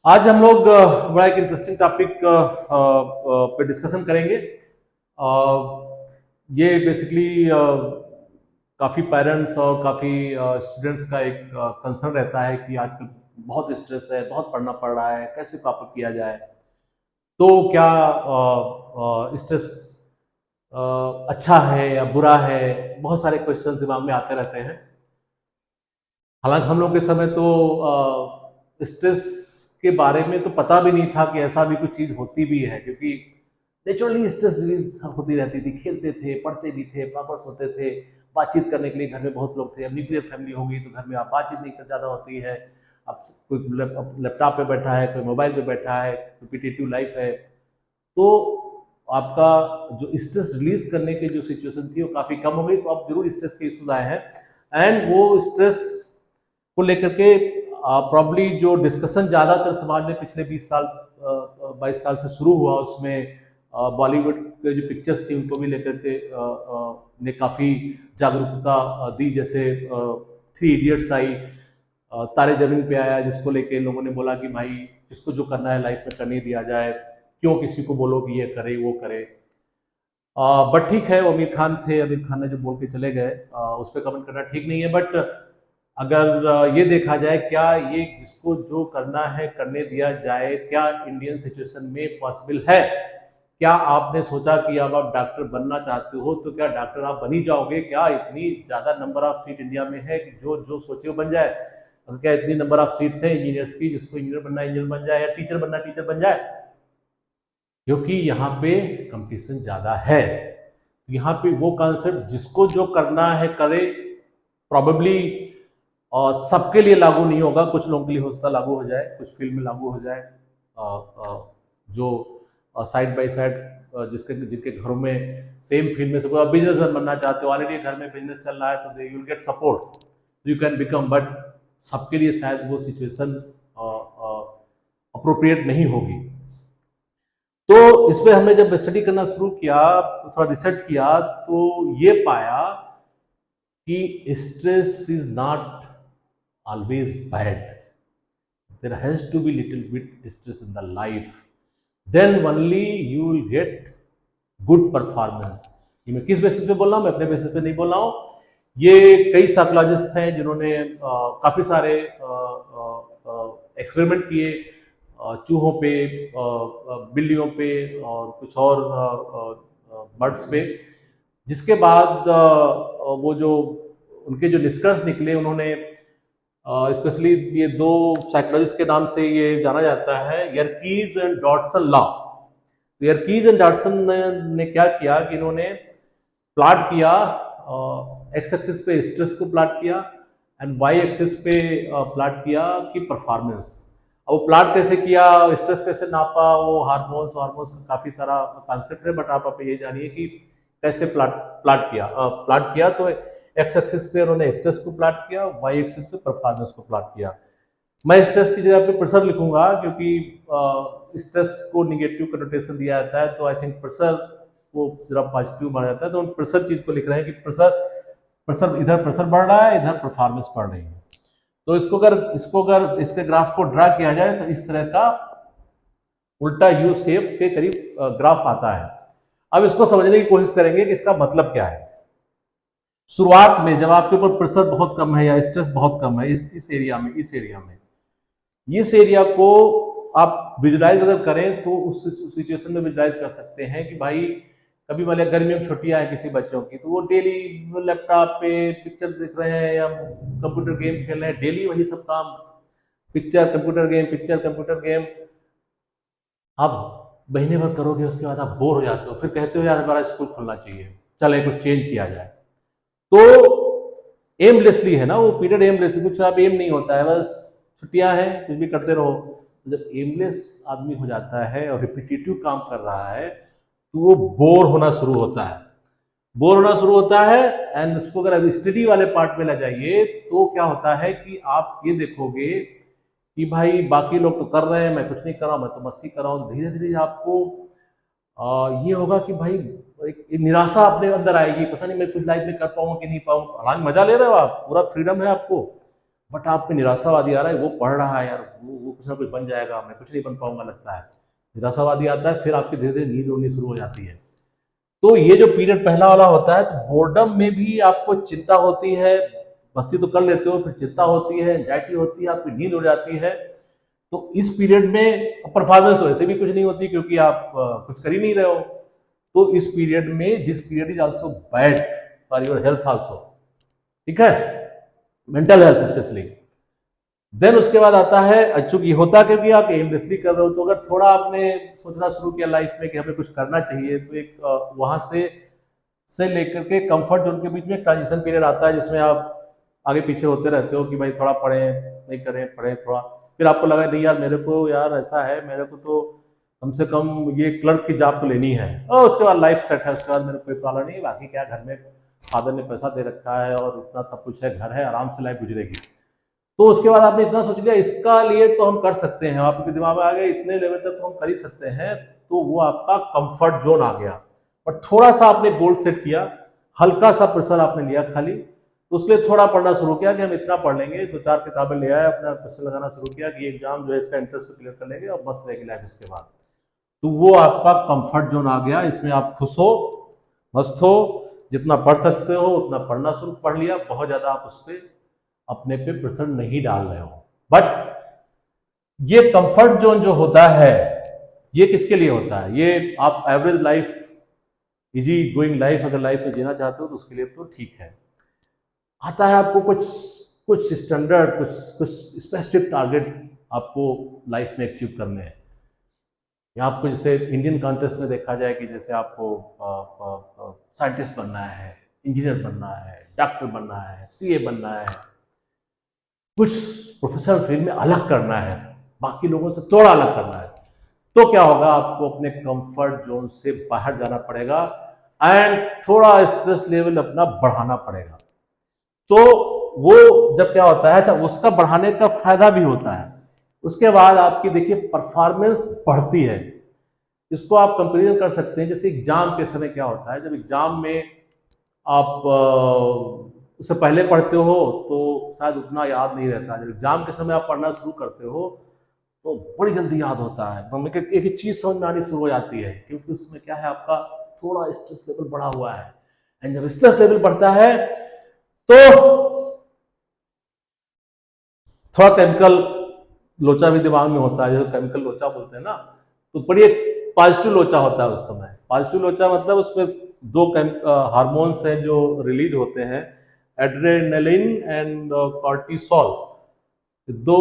आज हम लोग बड़ा एक इंटरेस्टिंग टॉपिक पे डिस्कशन करेंगे। ये बेसिकली काफ़ी पेरेंट्स और काफ़ी स्टूडेंट्स का एक कंसर्न रहता है कि आजकल बहुत स्ट्रेस है, बहुत पढ़ना पड़ रहा है, कैसे काप अप किया जाए। तो क्या स्ट्रेस अच्छा है या बुरा है? बहुत सारे क्वेश्चन दिमाग में आते रहते हैं। हालांकि हम लोग के समय तो स्ट्रेस के बारे में तो पता भी नहीं था कि ऐसा भी कुछ चीज़ होती भी है, क्योंकि नेचुरली स्ट्रेस रिलीज होती रहती थी, खेलते थे, पढ़ते भी थे, प्रॉपर सोते थे, बातचीत करने के लिए घर में बहुत लोग थे। अब न्यूक्लियर फैमिली हो गई तो घर में आप बातचीत नहीं कर ज़्यादा होती है। अब कोई लैपटॉप पे बैठा है, कोई मोबाइल पे बैठा है, रिपीटेटिव लाइफ है। तो आपका जो स्ट्रेस रिलीज करने की जो सिचुएशन थी वो काफ़ी कम हो गई। तो अब जरूर स्ट्रेस के इश्यूज आए हैं एंड वो स्ट्रेस को लेकर के प्रॉब्ली जो डिस्कशन ज़्यादातर समाज में पिछले 20 साल 22 साल से शुरू हुआ, उसमें बॉलीवुड के जो पिक्चर्स थी उनको भी लेकर के ने काफ़ी जागरूकता दी। जैसे 3 इडियट्स आई, तारे जमीन पे आया, जिसको लेके लोगों ने बोला कि भाई जिसको जो करना है लाइफ में करने दिया जाए, क्यों किसी को बोलो कि ये करे वो करे। बट ठीक है, वो आमिर खान थे, आमिर खान ने जो बोल के चले गए उस पर कमेंट करना ठीक नहीं है। बट अगर ये देखा जाए, क्या ये जिसको जो करना है करने दिया जाए, क्या इंडियन सिचुएशन में पॉसिबल है? क्या आपने सोचा कि अब आप डॉक्टर बनना चाहते हो तो क्या डॉक्टर आप बन ही जाओगे? क्या इतनी ज्यादा नंबर ऑफ सीट इंडिया में है कि जो जो सोचे वो बन जाए? और क्या इतनी नंबर ऑफ सीट्स है इंजीनियर्स की, जिसको इंजीनियर बनना इंजीनियर बन जाए, या टीचर बनना टीचर बन जाए? क्योंकि यहाँ पे कंपटीशन ज्यादा है। यहाँ पे वो कॉन्सेप्ट जिसको जो करना है करे, प्रॉबेबली सबके लिए लागू नहीं होगा। कुछ लोगों के लिए हो सकता लागू हो जाए, कुछ फील्ड में लागू हो जाए। जो साइड बाय साइड जिसके जिनके घरों में सेम फील्ड में से कोई बिजनेसमैन बनना चाहते हो, ऑलरेडी घर में बिजनेस चल रहा है, तो they you will get support, you can become. But सबके लिए शायद वो सिचुएशन अप्रोप्रिएट नहीं होगी। तो इस पे हमने जब स्टडी करना शुरू किया, थोड़ा रिसर्च किया, तो ये पाया कि stress is not always bad. There has to be little bit stress in the life. Then only you will get good performance. ये मैं किस बेसिस पे बोल रहा हूँ? मैं अपने बेसिस पे नहीं बोल रहा हूँ। ये कई साइकोलॉजिस्ट हैं जिन्होंने काफी सारे एक्सपेरिमेंट किए चूहों पे, बिल्लियों पे और कुछ और बर्ड्स पे, जिसके बाद वो जो उनके जो निष्कर्ष निकले, उन्होंने स्पेशली ये दो साइकोलॉजिस्ट के नाम से ये जाना जाता है, Yerkes and Dodson law. Yerkes and Dodson ने क्या किया कि इन्होंने प्लॉट किया, एक्स एक्सिस पे स्ट्रेस को प्लॉट किया एंड वाई एक्सिस पे प्लॉट किया कि परफॉर्मेंस। अब वो प्लॉट कैसे किया, स्ट्रेस कैसे नापा, वो हार्मोन्स हार्मोन्स का काफी सारा कॉन्सेप्ट है। बट आप ये जानिए कि कैसे प्लॉट किया। तो एक्स एक्सिस पे उन्होंने स्ट्रेस को प्लॉट किया, वाई एक्सिस पे परफॉर्मेंस को प्लॉट किया। मैं स्ट्रेस की जगह पे प्रेशर लिखूंगा, क्योंकि स्ट्रेस को निगेटिव कनोटेशन दिया जाता है, तो आई थिंक प्रेशर को जरा पॉजिटिव माना जाता है। तो प्रेशर चीज को लिख रहे हैं कि प्रेशर प्रेशर इधर प्रेशर बढ़ रहा है, इधर परफॉर्मेंस बढ़ रही है। तो इसको अगर इसके ग्राफ को ड्रा किया जाए तो इस तरह का उल्टा यू शेप के करीब ग्राफ आता है। अब इसको समझने की कोशिश करेंगे कि इसका मतलब क्या है। शुरुआत में जब आपके ऊपर प्रेशर बहुत कम है या स्ट्रेस बहुत कम है, इस एरिया में इस एरिया को आप विजुलाइज अगर करें तो उस सिचुएशन में विजुलाइज कर सकते हैं कि भाई कभी वाले गर्मियों की छुट्टियां हैं किसी बच्चों की, तो वो डेली लैपटॉप पे पिक्चर देख रहे हैं या कंप्यूटर गेम खेल रहे हैं, डेली वही सब काम, पिक्चर कंप्यूटर गेम। अब महीने भर करोगे, उसके बाद आप बोर हो जाते हो, फिर कहते हो यार हमारा स्कूल खुलना चाहिए, चले कुछ चेंज किया जाए। तो एमलेसली है ना वो पीरियड, एमलेसली, कुछ आप एम नहीं होता है, बस छुट्टियां हैं कुछ भी करते रहो। तो जब एमलेस आदमी हो जाता है और रिपीटेटिव काम कर रहा है, तो वो बोर होना शुरू होता है। एंड उसको अगर अब स्टडी वाले पार्ट में ले जाइए, तो क्या होता है कि आप ये देखोगे कि भाई बाकी लोग तो कर रहे हैं, मैं कुछ नहीं कर रहा हूं, मैं तो मस्ती कर रहा हूं। धीरे धीरे आपको ये होगा कि भाई एक निराशा अपने अंदर आएगी, पता नहीं मैं कुछ लाइफ में कर पाऊंगा कि नहीं पाऊंगा। हालांकि मजा ले रहे हो आप, पूरा फ्रीडम है आपको, बट आप में निराशावादी आ रहा है, वो पढ़ रहा है यार, वो कुछ ना कुछ बन जाएगा, मैं कुछ नहीं बन पाऊंगा लगता है, निराशावादी आता है, फिर आपकी धीरे धीरे नींद उड़नी शुरू हो जाती है। तो ये जो पीरियड पहला वाला होता है, तो बोर्डम में भी आपको चिंता होती है, मस्ती तो कर लेते हो, फिर चिंता होती है, एंजाइटी होती है, आपकी नींद उड़ जाती है। तो इस पीरियड में परफॉर्मेंस तो ऐसे भी कुछ नहीं होती, क्योंकि आप कुछ कर ही नहीं रहे हो। तो इस पीरियड में this period is also bad for your health also, ठीक है, मेंटल हेल्थ स्पेशली। देन उसके बाद आता है, चूंकि होता क्योंकि आप एमलेसली कर रहे हो, तो अगर थोड़ा आपने सोचना शुरू किया लाइफ में कि हमें कुछ करना चाहिए, तो एक वहां से लेकर के कंफर्ट जोन के बीच में ट्रांजिशन पीरियड आता है, जिसमें आप आगे पीछे होते रहते हो कि भाई थोड़ा पढ़े नहीं करें, पढ़े थोड़ा, फिर आपको लगा नहीं यार मेरे को, यार ऐसा है मेरे को तो कम से कम ये क्लर्क की जॉब तो लेनी है, और उसके बाद लाइफ सेट है, उसके बाद मेरे को कोई प्रॉब्लम नहीं है, बाकी क्या घर में फादर ने पैसा दे रखा है और इतना सब कुछ है, घर है, आराम से लाइफ गुजरेगी। तो उसके बाद आपने इतना सोच लिया इसका लिए तो हम कर सकते हैं, आपके दिमाग में आ गया इतने लेवल तक तो हम कर ही सकते हैं, तो वो आपका कंफर्ट जोन आ गया। पर थोड़ा सा आपने गोल सेट किया, हल्का सा प्रेशर आपने लिया खाली, तो उसके लिए थोड़ा पढ़ना शुरू किया कि हम इतना पढ़ लेंगे, तो 4 किताबें ले आए, अपना प्रेशर लगाना शुरू किया कि एग्जाम जो है इसका इंटरेस्ट क्लियर कर लेंगे और मस्त रहेगी लाइफ इसके बाद। तो वो आपका कंफर्ट जोन आ गया, इसमें आप खुश हो, मस्त हो, जितना पढ़ सकते हो उतना पढ़ना शुरू पढ़ लिया, बहुत ज्यादा आप उस पर अपने पे प्रेशर नहीं डाल रहे हो। बट ये कंफर्ट जोन जो होता है, ये किसके लिए होता है? ये आप average life, easy going life अगर लाइफ में जीना चाहते हो तो उसके लिए तो ठीक है। आता है आपको कुछ कुछ स्टैंडर्ड, कुछ कुछ स्पेसिफिक टारगेट आपको लाइफ में अचीव करने हैं, या आपको जैसे इंडियन कॉन्टेक्स्ट में देखा जाए कि जैसे आपको साइंटिस्ट बनना है, इंजीनियर बनना है, डॉक्टर बनना है, सीए बनना है, कुछ प्रोफेशनल फील्ड में अलग करना है, बाकी लोगों से थोड़ा अलग करना है, तो क्या होगा, आपको अपने कंफर्ट जोन से बाहर जाना पड़ेगा एंड थोड़ा स्ट्रेस लेवल अपना बढ़ाना पड़ेगा। तो वो जब क्या होता है, अच्छा उसका बढ़ाने का फायदा भी होता है, उसके बाद आपकी देखिए परफॉर्मेंस बढ़ती है। इसको आप कंपेरिजन कर सकते हैं, जैसे एग्जाम के समय क्या होता है, जब एग्जाम में आप उससे पहले पढ़ते हो तो शायद उतना याद नहीं रहता, जब एग्जाम के समय आप पढ़ना शुरू करते हो तो बड़ी जल्दी याद होता है, तो एक एक चीज समझ में आनी शुरू हो जाती है, क्योंकि उसमें क्या है, आपका थोड़ा स्ट्रेस लेवल बढ़ा हुआ है। एंड जब स्ट्रेस लेवल बढ़ता है तो थोड़ा केमिकल लोचा भी दिमाग में होता है, जो केमिकल लोचा बोलते हैं ना, तो बड़ी एक पॉजिटिव लोचा होता है उस समय। पॉजिटिव लोचा मतलब उसमें दो हार्मोन्स हैं जो रिलीज होते हैं, एड्रेनलिन एंड कॉर्टिसोल, दो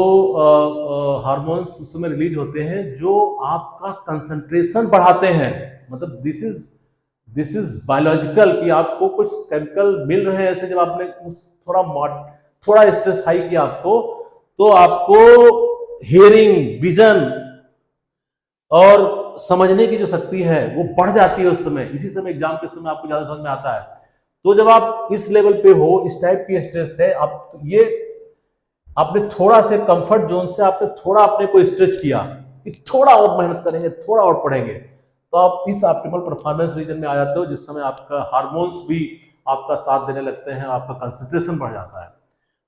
हार्मोन्स उस समय रिलीज होते हैं जो आपका कंसंट्रेशन बढ़ाते हैं। मतलब दिस इज बायोलॉजिकल, कि आपको कुछ केमिकल मिल रहे हैं ऐसे, जब आपने थोड़ा थोड़ा स्ट्रेस हाई किया आपको, तो आपको हियरिंग, विजन और समझने की जो शक्ति है वो बढ़ जाती है उस समय। इसी समय एग्जाम के समय आपको ज्यादा समझ में आता है। तो जब आप इस लेवल पे हो, इस टाइप की स्ट्रेस है, आप ये आपने थोड़ा से कंफर्ट जोन से आपने थोड़ा अपने को स्ट्रेच किया कि थोड़ा और मेहनत करेंगे, थोड़ा और पढ़ेंगे, तो आप इस ऑप्टिमल परफॉर्मेंस रीजन में आ जाते हो, जिस समय आपका हार्मोन्स भी आपका साथ देने लगते हैं, आपका कंसंट्रेशन बढ़ जाता है।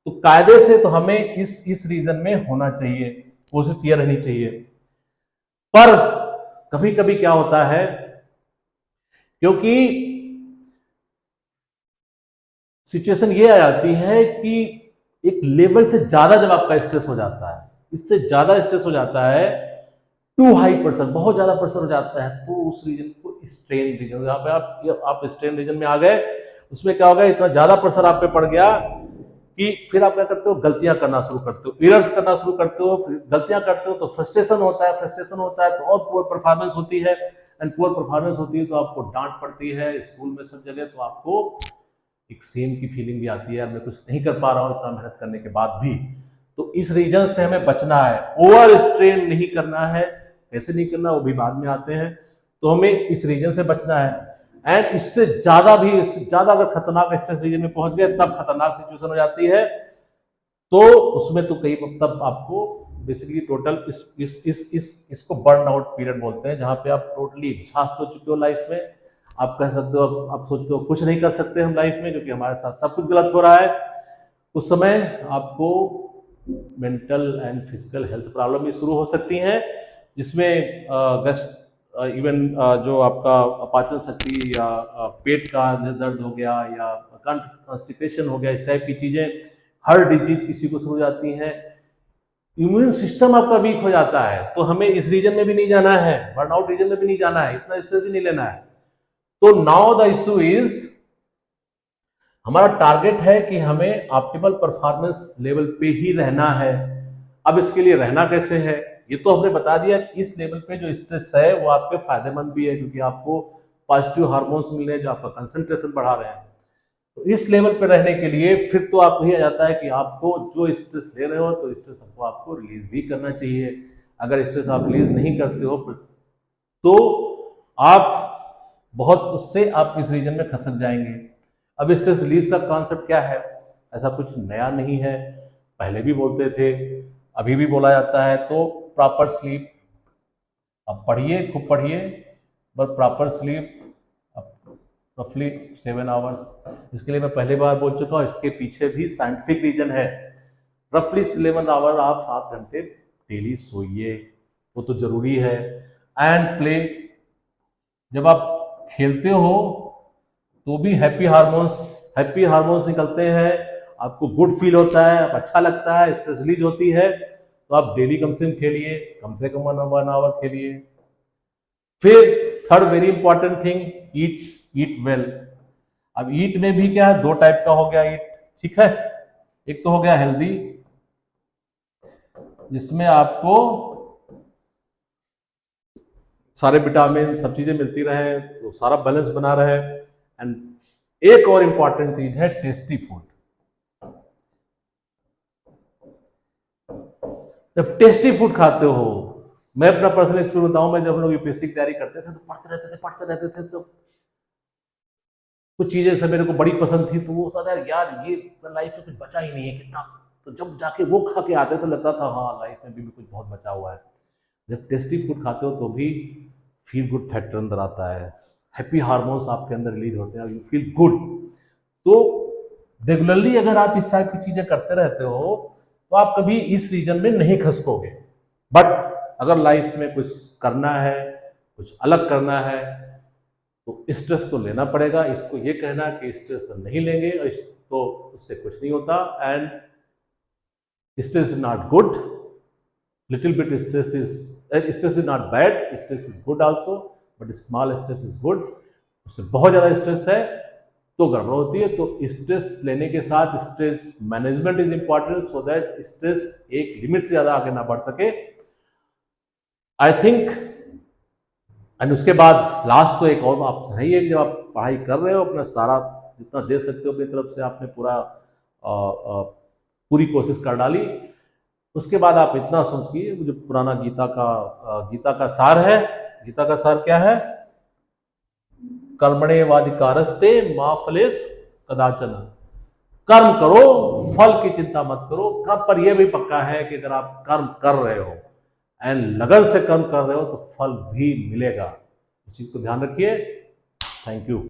तो कायदे से तो हमें इस रीजन में होना चाहिए, कोशिश ये रहनी चाहिए। पर कभी कभी क्या होता है, क्योंकि सिचुएशन ये आ जाती है कि एक लेवल से ज्यादा जब आपका स्ट्रेस हो जाता है, इससे ज्यादा स्ट्रेस हो जाता है, टू हाई प्रेशर, बहुत ज्यादा प्रेशर हो जाता है, तो उस रीजन को स्ट्रेन रीजन, जहां पे आप स्ट्रेन रीजन में आ गए, उसमें क्या होगा, इतना ज्यादा प्रेशर आप पे पड़ गया कि फिर आप क्या करते हो, गलतियां करना शुरू करते हो, एरर्स करना शुरू करते हो, फिर गलतियां करते हो तो फ्रस्ट्रेशन होता है, फ्रस्ट्रेशन होता है तो और पुअर परफॉर्मेंस होती है, एंड पुअर परफॉर्मेंस होती है तो आपको डांट पड़ती है स्कूल में, सब जगह, तो आपको एक सेम की फीलिंग भी आती है, यार मैं कुछ नहीं कर पा रहा हूँ इतना मेहनत करने के बाद भी। तो इस रीजन से हमें बचना है, ओवर स्ट्रेन नहीं करना है, कैसे नहीं करना वो भी बाद में आते हैं, तो हमें इस रीजन से बचना है। एंड इससे ज्यादा अगर खतरनाक स्ट्रेस रीजन में पहुंच गए, तब खतरनाक सिचुएशन हो जाती है, तो उसमें तो कई, तब आपको बेसिकली टोटल इसको बर्न आउट पीरियड बोलते हैं, जहां पे आप टोटली एग्जॉस्ट हो चुके हो लाइफ में। आप कह सकते हो, आप सोचते हो कुछ नहीं कर सकते हम लाइफ में, क्योंकि हमारे साथ सब कुछ गलत हो रहा है। उस समय आपको mental and physical health problem भी शुरू हो सकती हैं, जिसमें इवन जो आपका पाचन शक्ति या पेट का दर्द हो गया या कॉन्स्टिपेशन हो गया, इस टाइप की चीजें, हर डिजीज किसी को शुरू हो जाती हैं। इम्यून सिस्टम आपका वीक हो जाता है, तो हमें इस रीजन में भी नहीं जाना है, बर्नआउट रीजन में भी नहीं जाना है, इतना स्ट्रेस भी नहीं लेना है। तो नाउ द इश्यू इज, हमारा टारगेट है कि हमें ऑप्टिमल परफॉर्मेंस लेवल पे ही रहना है। अब इसके लिए रहना कैसे है, ये तो हमने बता दिया कि इस लेवल पे जो स्ट्रेस है वो आपके फायदेमंद भी है, क्योंकि आपको पॉजिटिव हार्मोन्स मिल रहे हैं जो आपका कंसंट्रेशन बढ़ा रहे हैं। तो इस लेवल पे रहने के लिए फिर तो आपको ये आ जाता है कि आपको जो स्ट्रेस ले रहे हो तो स्ट्रेस आपको रिलीज भी करना चाहिए। अगर स्ट्रेस आप रिलीज नहीं करते हो तो आप बहुत उससे आप इस रीजन में खसक जाएंगे। अब स्ट्रेस रिलीज का कॉन्सेप्ट क्या है, ऐसा कुछ नया नहीं है, पहले भी बोलते थे, अभी भी बोला जाता है। तो प्रॉपर स्लीप, अब पढ़िए, खूब पढ़िए, बट प्रॉपर स्लीप रफली 7 आवर्स। इसके लिए मैं पहली बार बोल चुका हूँ, इसके पीछे भी साइंटिफिक रीजन है। रफली 11 आवर आप 7 घंटे डेली सोइए, वो तो जरूरी है। एंड प्ले, जब आप खेलते हो तो भी हैप्पी हार्मोन्स निकलते हैं, आपको गुड फील होता है, आप अच्छा लगता है, स्ट्रेस रिलीज होती है। तो आप डेली कम से कम खेलिए, कम से कम 1 आवर खेलिए। फिर थर्ड वेरी इंपॉर्टेंट थिंग, ईट वेल। अब ईट में भी क्या है, दो टाइप का हो गया ईट, ठीक है। एक तो हो गया हेल्दी, जिसमें आपको सारे विटामिन सब चीजें मिलती रहे, तो सारा बैलेंस बना रहे। एंड एक और इंपॉर्टेंट चीज है टेस्टी फूड। जब टेस्टी फूड खाते हो, मैं अपना पर्सनल एक्सपीरियंस बताऊं, मैं जब हम लोग यूपीएससी की तैयारी करते थे तो पढ़ते रहते थे, तो कुछ चीजें से मेरे को बड़ी पसंद थी, तो वो होता था यार ये लाइफ में कुछ बचा ही नहीं है कितना। तो जब जाके वो खा के आते तो लगता था हाँ लाइफ में भी कुछ बहुत बचा हुआ है। जब टेस्टी फूड खाते हो तो भी फील गुड फैक्टर अंदर आता है, हैप्पी हार्मोन्स आपके अंदर रिलीज होते हैं, यू फील गुड। तो रेगुलरली अगर आप इस टाइप की चीजें करते रहते हो तो आप कभी इस रीजन में नहीं खसकोगे। बट अगर लाइफ में कुछ करना है, कुछ अलग करना है, तो स्ट्रेस तो लेना पड़ेगा। इसको ये कहना कि स्ट्रेस नहीं लेंगे तो उससे कुछ नहीं होता। And stress is not good, little bit stress is not bad, stress is good also, but small stress is good. उससे बहुत ज्यादा स्ट्रेस है तो गड़बड़ होती है। तो स्ट्रेस लेने के साथ stress management is important, so that stress एक लिमिट से ज्यादा आगे ना बढ़ सके, आई थिंक। एंड उसके बाद लास्ट तो एक और आप है, जब आप पढ़ाई कर रहे हो अपना सारा जितना दे सकते हो अपनी तरफ से, आपने पूरी कोशिश कर डाली। उसके बाद आप इतना सोचिए, जो पुराना गीता का सार है, गीता का सार क्या है, कर्मण्येवाधिकारस्ते मा फलेषु कदाचन। कर्म करो, फल की चिंता मत करो। कर्म पर यह भी पक्का है कि अगर आप कर्म कर रहे हो एंड लगन से कर्म कर रहे हो तो फल भी मिलेगा। इस चीज को ध्यान रखिए। Thank you.